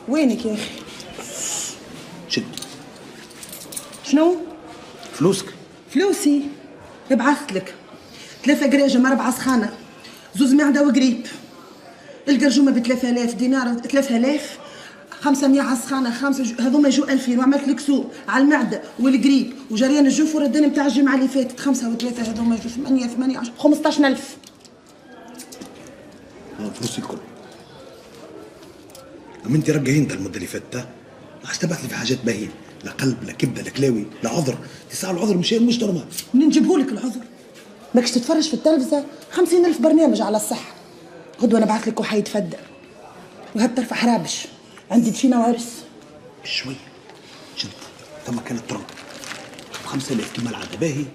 وينك يا اخي؟ شد. شنو؟ فلوسك. فلوسي؟ ابعثت لك 3 قراجم 4 سخانة، 2 معدة وقريب. القرجومة ب 3000 دينار، 3000 500 على السخانة، 5 هذوما يجوا 2000. وعملت لك سوق على المعدة والقريب وجريان الجوف والردان نتاع الجمعة اللي فاتت. 5 و3 هذوما يجوا 8 10 15000. فلوسي الكل. اما انت رجعي انت المده اللي فاتت، عايز تبعث لي في حاجات باهيه، لا قلب لا كبده لا كلاوي لا عذر. تسعى العذر مش نورمال. منين نجيبهولك العذر؟ ماكش تتفرج في التلفزة 50,000 برنامج على الصحة. غدوة نبعث لك وحيد فدة وهب ترفع حرابش. عندي دفينة وعرس. شوي شد. ثم كانت ترمى ب 5000 كيما العاده باهي.